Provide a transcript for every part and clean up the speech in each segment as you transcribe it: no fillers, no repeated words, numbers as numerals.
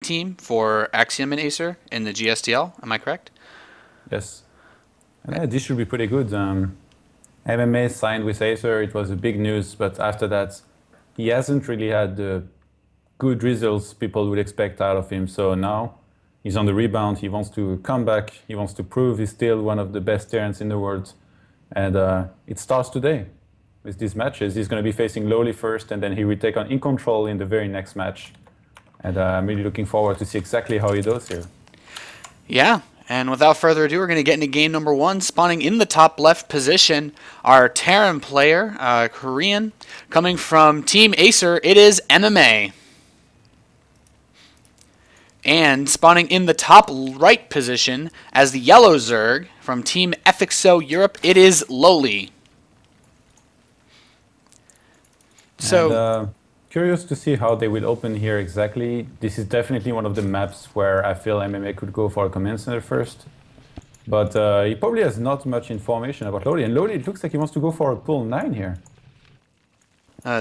team for Axiom and Acer in the GSTL. Am I correct? Yes. Yeah, this should be pretty good. MMA signed with Acer. It was a big news, but after that, he hasn't really had the good results people would expect out of him. So now he's on the rebound. He wants to come back. He wants to prove he's still one of the best Terrans in the world. And it starts today with these matches. He's going to be facing lowly first, and then he will take on In Control in the very next match. And I'm really looking forward to see exactly how he does here. Yeah. And without further ado, we're going to get into game number one. Spawning in the top left position, our Terran player, Korean, coming from Team Acer, it is MMA. And spawning in the top right position as the yellow Zerg from Team FXO Europe, it is FXOLoWeLy. So, curious to see how they will open here exactly. This is definitely one of the maps where I feel MMA could go for a command center first. But he probably has not much information about FXOLoWeLy. And FXOLoWeLy, it looks like he wants to go for a pull 9 here.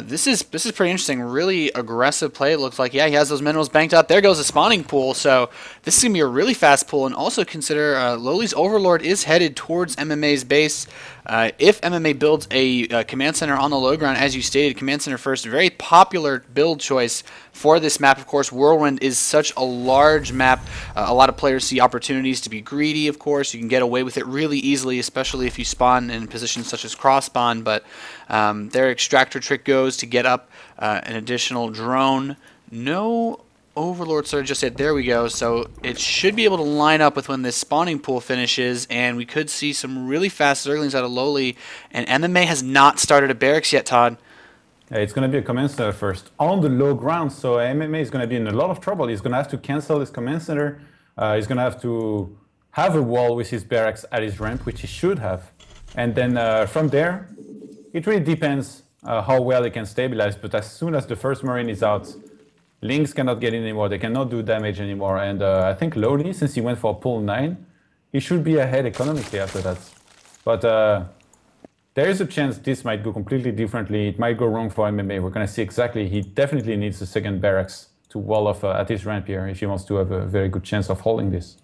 This is pretty interesting. Really aggressive play. It looks like, yeah, he has those minerals banked up. There goes the spawning pool. So this is going to be a really fast pull. And also consider FXOLoWeLy's Overlord is headed towards MMA's base. If MMA builds a command center on the low ground, as you stated, command center first, very popular build choice for this map. Of course, Whirlwind is such a large map. A lot of players see opportunities to be greedy, of course. You can get away with it really easily, especially if you spawn in positions such as cross spawn. But their extractor trick goes to get up an additional drone. No Overlord started just yet. There we go. So it should be able to line up with when this spawning pool finishes, and we could see some really fast Zerglings out of FXOLoWeLy. And MMA has not started a barracks yet, Todd. It's going to be a command center first on the low ground, so MMA is going to be in a lot of trouble. He's going to have to cancel his command center. He's going to have a wall with his barracks at his ramp, which he should have. And then from there, it really depends how well he can stabilize. But as soon as the first Marine is out, Lynx cannot get in anymore. They cannot do damage anymore. And I think FXOLoWeLy, since he went for pull 9, he should be ahead economically after that. But there is a chance this might go completely differently. It might go wrong for MMA. We're going to see exactly. He definitely needs a second barracks to wall off at his ramp here if he wants to have a very good chance of holding this.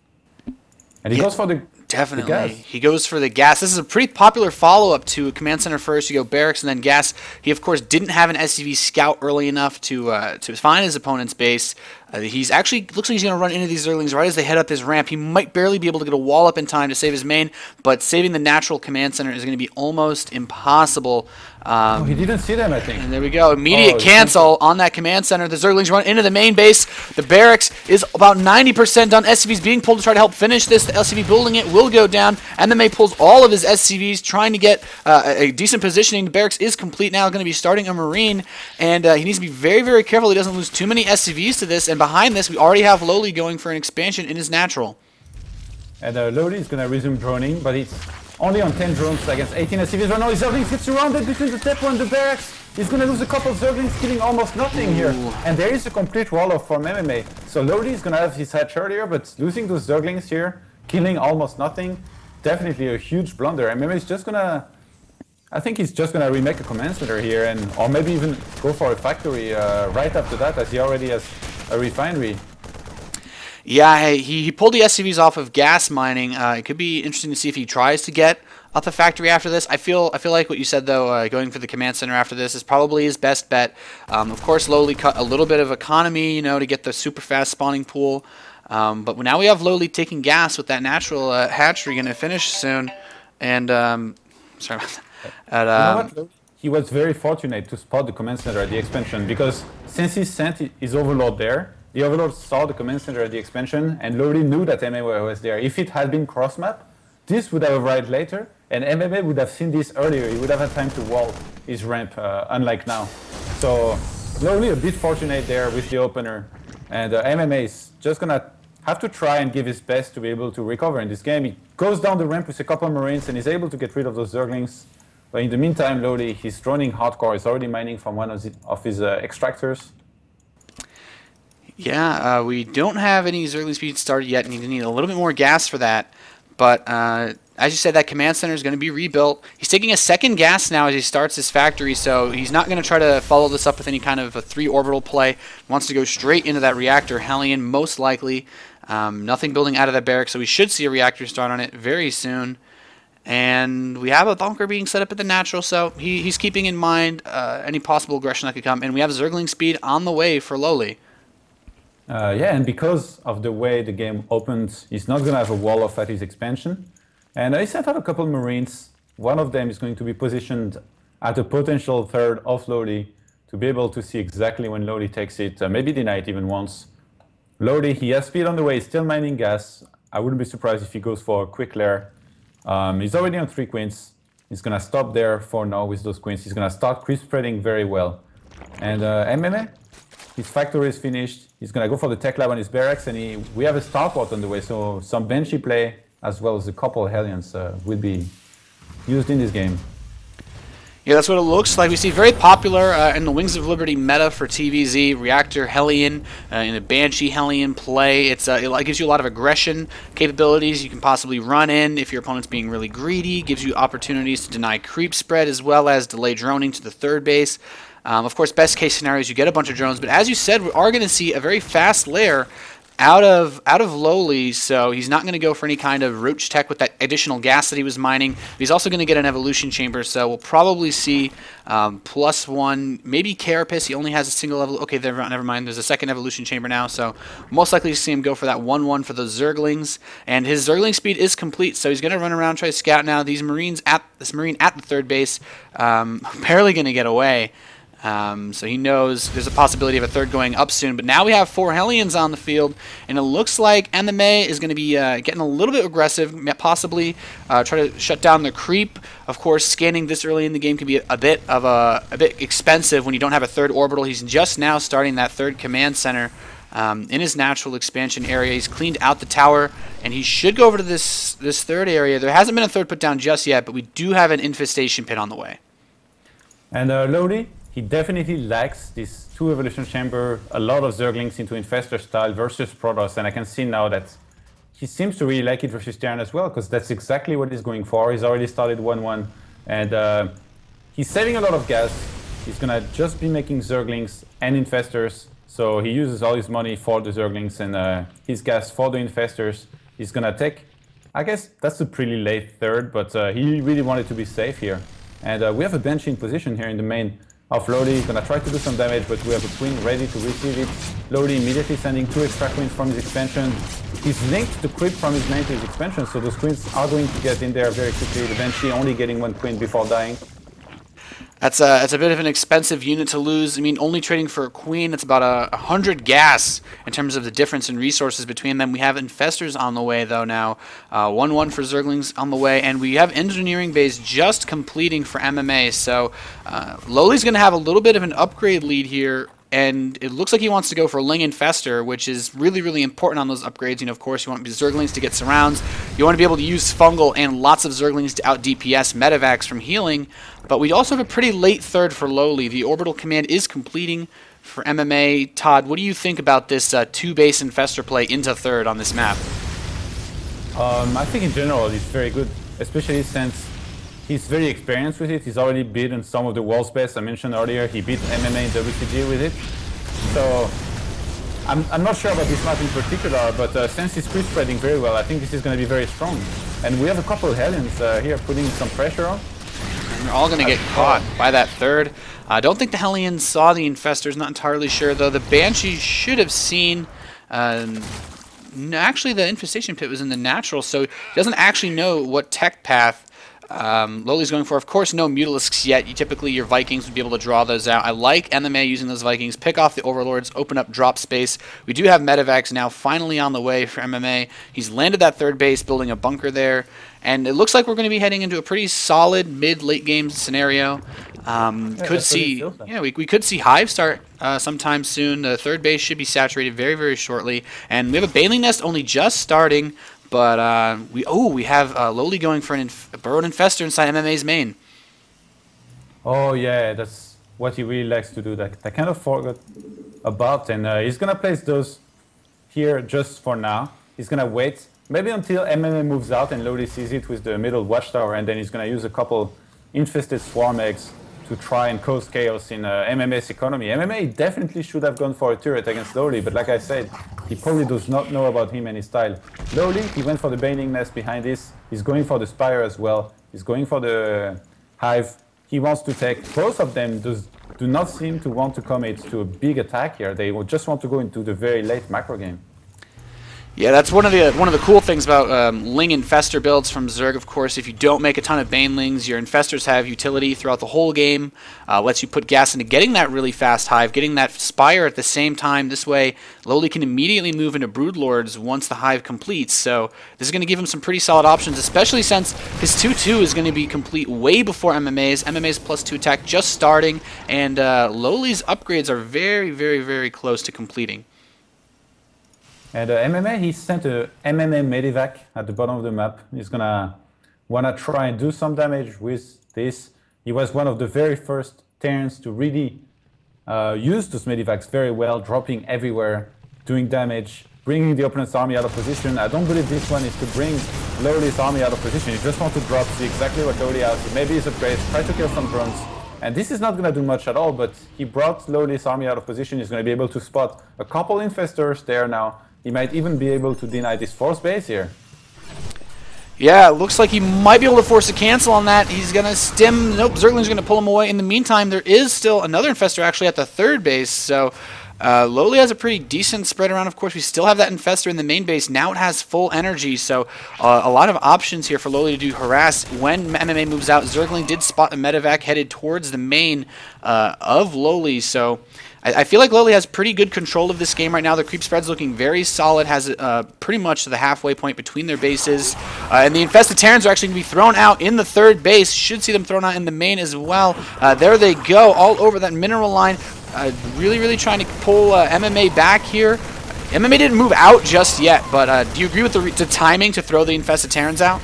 And he goes for the Definitely. gas. He goes for the gas. This is a pretty popular follow-up to command center first. You go barracks and then gas. He, of course, didn't have an SCV scout early enough to find his opponent's base. He's actually, looks like he's going to run into these Zerglings right as they head up his ramp. He might barely be able to get a wall up in time to save his main, but saving the natural command center is going to be almost impossible. Oh, he didn't see them, I think. And there we go. Immediate cancel on that command center. The Zerglings run into the main base. The barracks is about 90% done. SCV's being pulled to try to help finish this. The LCV building it will go down. MMA pulls all of his SCVs, trying to get a decent positioning. The barracks is complete now. Going to be starting a Marine, and he needs to be very, very careful he doesn't lose too many SCVs to this. And behind this, we already have FXOLoWeLy going for an expansion in his natural. And FXOLoWeLy is going to resume droning, but it's only on 10 drones against 18 SCVs. Right now, his Zerglings get surrounded between the depot and the barracks. He's going to lose a couple of Zerglings, killing almost nothing here. And there is a complete roll-off from MMA. So FXOLoWeLy is going to have his hatch earlier, but losing those Zerglings here, killing almost nothing, definitely a huge blunder. MMA is just going to... I think he's just going to remake a command center here, and or maybe even go for a factory right after that, as he already has a refinery. Yeah, he pulled the SCVs off of gas mining. It could be interesting to see if he tries to get up the factory after this. I feel like what you said, though, going for the command center after this is probably his best bet. Of course, FXOLoWeLy cut a little bit of economy, to get the super fast spawning pool. But now we have FXOLoWeLy taking gas with that natural hatchery going to finish soon. And sorry about that. You know what? He was very fortunate to spot the command center at the expansion, because since he sent his Overlord there, the Overlord saw the command center at the expansion, and LoWeLy knew that MMA was there. If it had been cross-map, this would have arrived later, and MMA would have seen this earlier. He would have had time to wall his ramp, unlike now. So LoWeLy a bit fortunate there with the opener, and MMA is just going to have to try and give his best to be able to recover in this game. He goes down the ramp with a couple of Marines, and is able to get rid of those Zerglings. But in the meantime, LoWeLy, he's droning hardcore. He's already mining from one of his extractors. Yeah, we don't have any Zergling speed started yet, and you need a little bit more gas for that. But as you said, that command center is going to be rebuilt. He's taking a second gas now as he starts his factory, so he's not going to try to follow this up with any kind of a 3 orbital play. He wants to go straight into that reactor Hellion, most likely. Nothing building out of that barrack, so we should see a reactor start on it very soon. And we have a bunker being set up at the natural, so he's keeping in mind any possible aggression that could come. And we have Zergling speed on the way for Lowly. Yeah, and because of the way the game opens, he's not going to have a wall off at his expansion. And he sent out a couple Marines. One of them is going to be positioned at a potential third of Lowly to be able to see exactly when Lowly takes it, maybe deny it even once. Lowly, he has speed on the way, he's still mining gas. I wouldn't be surprised if he goes for a quick lair. He's already on 3 queens. He's going to stop there for now with those queens. He's going to start creep spreading very well. And MMA, his factory is finished. He's going to go for the tech lab on his barracks, and we have a starport on the way, so some Banshee play as well as a couple Hellions will be used in this game. Yeah, that's what it looks like. We see very popular in the Wings of Liberty meta for TvZ, Reactor Hellion, in a Banshee Hellion play. It gives you a lot of aggression capabilities. You can possibly run in if your opponent's being really greedy. Gives you opportunities to deny creep spread as well as delay droning to the third base. Of course, best case scenario is you get a bunch of drones, but as you said, we are going to see a very fast lair out of Lowly, so he's not going to go for any kind of roach tech with that additional gas that he was mining. He's also going to get an evolution chamber, so we'll probably see +1, maybe Carapace. He only has a single level. Okay, never mind. There's a second evolution chamber now, so most likely to see him go for that 1/1 for those Zerglings. And his Zergling speed is complete, so he's going to run around, try to scout now. This Marine at the third base, barely going to get away. So he knows there's a possibility of a third going up soon. But now we have 4 Hellions on the field, and it looks like MMA is going to be getting a little bit aggressive, possibly try to shut down the creep. Of course, scanning this early in the game can be a bit expensive when you don't have a third orbital. He's just now starting that third command center in his natural expansion area. He's cleaned out the tower, and he should go over to this third area. There hasn't been a third put down just yet, but we do have an infestation pit on the way. And Lowly, he definitely lacks this 2 evolution chamber, a lot of Zerglings into Infestor style versus Protoss, and I can see now that he seems to really like it versus Terran as well, because that's exactly what he's going for. He's already started 1/1, and he's saving a lot of gas. He's going to just be making Zerglings and Infestors, so he uses all his money for the Zerglings and his gas for the Infestors. He's going to take, I guess that's a pretty late third, but he really wanted to be safe here. And we have a Banshee in position here in the main of Lowly. He's going to try to do some damage, but we have a queen ready to receive it. Lowly immediately sending 2 extra queens from his expansion. He's linked the creep from his main to his expansion, so those queens are going to get in there very quickly. The Banshee only getting 1 queen before dying. That's a bit of an expensive unit to lose. I mean, only trading for a queen, it's about 100 gas in terms of the difference in resources between them. We have Infestors on the way, though, now. 1/1 for Zerglings on the way, and we have Engineering Base just completing for MMA. So Lowly's going to have a little bit of an upgrade lead here, and it looks like he wants to go for Ling Infestor, which is really, really important on those upgrades. You know, of course, you want Zerglings to get surrounds. You want to be able to use Fungal and lots of Zerglings to out-DPS Medivacs from healing. But we also have a pretty late third for Lowly. The orbital command is completing for MMA. Todd, what do you think about this 2-base Infestor play into third on this map? I think in general it's very good, especially since he's very experienced with it. He's already beaten some of the world's best. I mentioned earlier he beat MMA in WCG with it. So I'm not sure about this map in particular, but since he's creep spreading very well, I think this is going to be very strong. And we have a couple of Hellions here putting some pressure on. They're all going to get caught by that third. I don't think the Hellions saw the Infestors, not entirely sure, though. The Banshee should have seen... actually, the Infestation Pit was in the natural, so he doesn't actually know what tech path Lowly's going for. Of course, no Mutalisks yet. Typically, your Vikings would be able to draw those out. I like MMA using those Vikings. Pick off the Overlords, open up drop space. We do have Medivacs now finally on the way for MMA. He's landed that third base, building a bunker there. And it looks like we're going to be heading into a pretty solid mid-late game scenario. We could see Hive start sometime soon. The third base should be saturated very, very shortly. And we have a Baneling Nest only just starting. But we have Lowly going for a Burrowed Infestor inside MMA's main. Oh yeah, that's what he really likes to do. That I kind of forgot about, and he's gonna place those here just for now. He's gonna wait maybe until MMA moves out and Lowly sees it with the middle watchtower, and then he's going to use a couple infested swarm eggs to try and cause chaos in MMA's economy. MMA definitely should have gone for a turret against Lowly, but like I said, he probably does not know about him and his style. Lowly, he went for the Baning Nest behind this. He's going for the Spire as well. He's going for the Hive. He wants to take both of them. Do not seem to want to commit to a big attack here. They will just want to go into the very late macro game. Yeah, that's one of the cool things about Ling Infestor builds from Zerg, of course. If you don't make a ton of Banelings, your Infestors have utility throughout the whole game. Lets you put gas into getting that really fast Hive, getting that Spire at the same time. This way, Lowly can immediately move into Broodlords once the Hive completes. So this is going to give him some pretty solid options, especially since his 2-2 is going to be complete way before MMA's. MMA's +2 attack just starting, and Lowly's upgrades are very, very, very close to completing. And MMA, he sent a MMA Medivac at the bottom of the map. He's gonna wanna try and do some damage with this. He was one of the very first Terrans to really use those Medivacs very well, dropping everywhere, doing damage, bringing the opponent's army out of position. I don't believe this one is to bring Lowly's army out of position. You just want to drop, see exactly what Lowly has. Maybe his upgrades, try to kill some drones. And this is not going to do much at all, but he brought Lowly's army out of position. He's going to be able to spot a couple Infestors there now. He might even be able to deny this force base here. Yeah, it looks like he might be able to force a cancel on that. He's going to stim. Nope, Zergling's going to pull him away. In the meantime, there is still another Infestor actually at the third base. So Lowly has a pretty decent spread around. Of course, we still have that Infestor in the main base. Now it has full energy. So a lot of options here for Lowly to do harass. When MMA moves out, Zergling did spot a Medivac headed towards the main of Lowly. So I feel like Lowly has pretty good control of this game right now. The creep spread's looking very solid, has pretty much the halfway point between their bases. And the Infested Terrans are actually going to be thrown out in the third base. Should see them thrown out in the main as well. There they go, all over that mineral line. Really, really trying to pull MMA back here. MMA didn't move out just yet, but do you agree with the timing to throw the Infested Terrans out?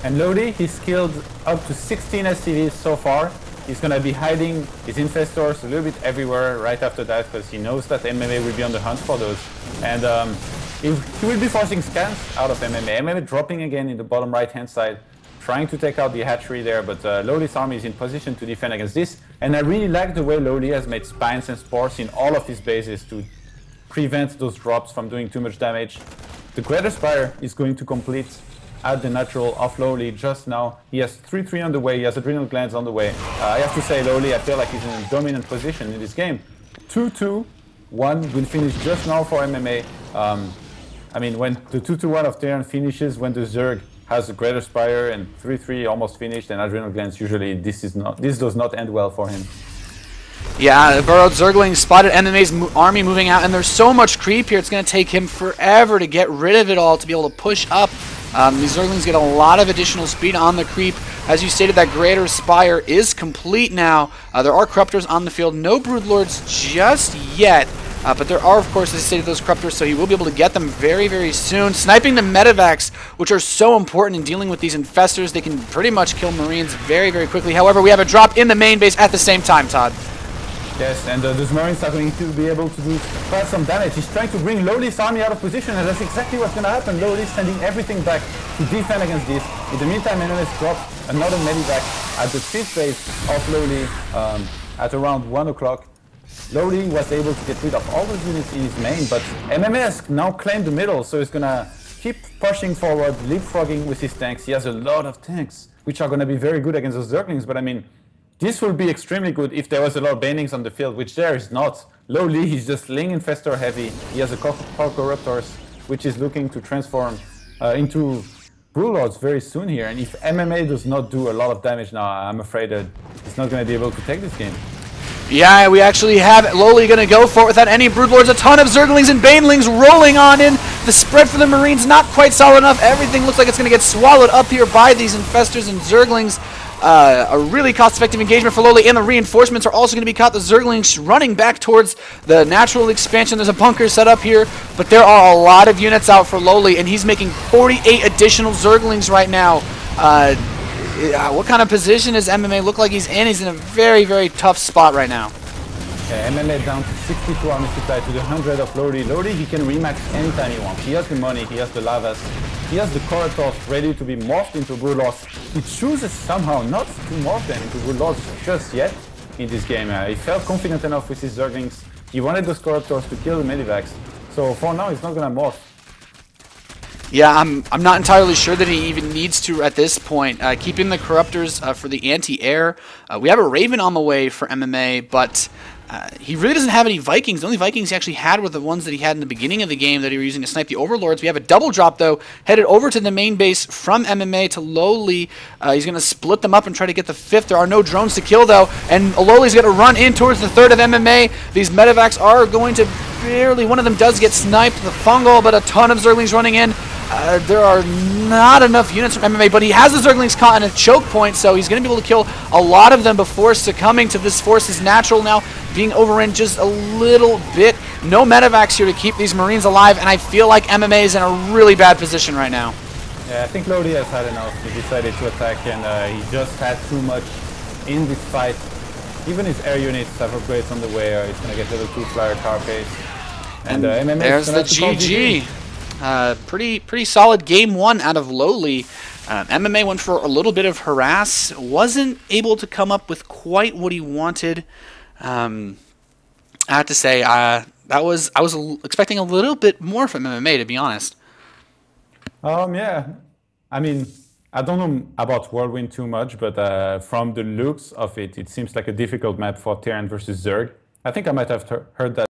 And Lowly, he's killed up to 16 SCVs so far. He's going to be hiding his Infestors a little bit everywhere right after that, because he knows that MMA will be on the hunt for those. And he will be forcing scans out of MMA. MMA dropping again in the bottom right-hand side, trying to take out the hatchery there, but Lowly's army is in position to defend against this. And I really like the way Lowly has made spines and spores in all of his bases to prevent those drops from doing too much damage. The Greater Spire is going to complete at the natural of Lowly just now. He has 3-3 on the way, he has Adrenal Glands on the way. I have to say, Lowly, I feel like he's in a dominant position in this game. 2-2, 1 will finish just now for MMA. I mean, when the 2-1 of Terran finishes, when the Zerg has a Greater Spire and 3-3 almost finished, and Adrenal Glands, usually this does not end well for him. Yeah, Burrowed Zergling spotted MMA's army moving out, and there's so much creep here, it's going to take him forever to get rid of it all, to be able to push up. These Zerglings get a lot of additional speed on the creep. As you stated, that Greater Spire is complete now. There are Corruptors on the field. No Broodlords just yet. But there are, of course, as I stated, those Corruptors, so he will be able to get them very, very soon. Sniping the Medivacs, which are so important in dealing with these Infestors. They can pretty much kill Marines very, very quickly. However, we have a drop in the main base at the same time, Todd. Yes, and those Marines are going to be able to do quite some damage. He's trying to bring Lowly's army out of position, and that's exactly what's going to happen. Lowly's sending everything back to defend against this. In the meantime, MMS dropped another Medivac at the 5th base of Lowly at around 1 o'clock. Lowly was able to get rid of all those units in his main, but MMS now claimed the middle, so he's going to keep pushing forward, leapfrogging with his tanks. He has a lot of tanks, which are going to be very good against those Zerglings, but I mean, this will be extremely good if there was a lot of Banelings on the field, which there is not. Lowly, he's just Ling Infestor heavy. He has a couple Corruptors, which is looking to transform into Broodlords very soon here. And if MMA does not do a lot of damage now, I'm afraid that he's not going to be able to take this game. Yeah, we actually have Lowly going to go for it without any Broodlords. A ton of Zerglings and Banelings rolling on in. The spread for the Marines not quite solid enough. Everything looks like it's going to get swallowed up here by these Infestors and Zerglings. A really cost-effective engagement for Lowly, and the reinforcements are also going to be caught. The Zerglings running back towards the natural expansion. There's a bunker set up here, but there are a lot of units out for Lowly, and he's making 48 additional Zerglings right now. What kind of position does MMA look like he's in? He's in a very, very tough spot right now. MMA down to 62 army supply to the 100 of LoWeLy. LoWeLy, he can remax anytime he wants. He has the money, he has the lavas, he has the corridors ready to be morphed into Brewlords. He chooses somehow not to morph them into Brewlords just yet in this game. He felt confident enough with his Zerglings. He wanted those corridors to kill the Medivacs. So for now, he's not gonna morph. Yeah, I'm not entirely sure that he even needs to at this point. Keeping the Corruptors for the anti-air. We have a Raven on the way for MMA, but he really doesn't have any Vikings. The only Vikings he actually had were the ones that he had in the beginning of the game that he was using to snipe the Overlords. We have a double drop, though, headed over to the main base from MMA to LoWeLy. He's going to split them up and try to get the 5th. There are no drones to kill, though, and LoWeLy's going to run in towards the 3rd of MMA. These Medivacs are going to barely... One of them does get sniped, the Fungal, but a ton of Zerglings running in. There are not enough units from MMA, but he has the Zerglings caught in a choke point, so he's going to be able to kill a lot of them before succumbing to this Force's natural now being overrun just a little bit. No Medivacs here to keep these Marines alive, and I feel like MMA is in a really bad position right now. Yeah, I think LoWeLy has had enough. He decided to attack, and he just had too much in this fight. Even his air units have upgrades on the way. He's going to get level 2 flyer carapace. And MMA there's the GG. Pretty solid game 1 out of LoWeLy. MMA went for a little bit of harass. Wasn't able to come up with quite what he wanted. I have to say, I was expecting a little bit more from MMA, to be honest. Yeah. I mean, I don't know about Whirlwind too much, but from the looks of it, it seems like a difficult map for Terran versus Zerg. I think I might have heard that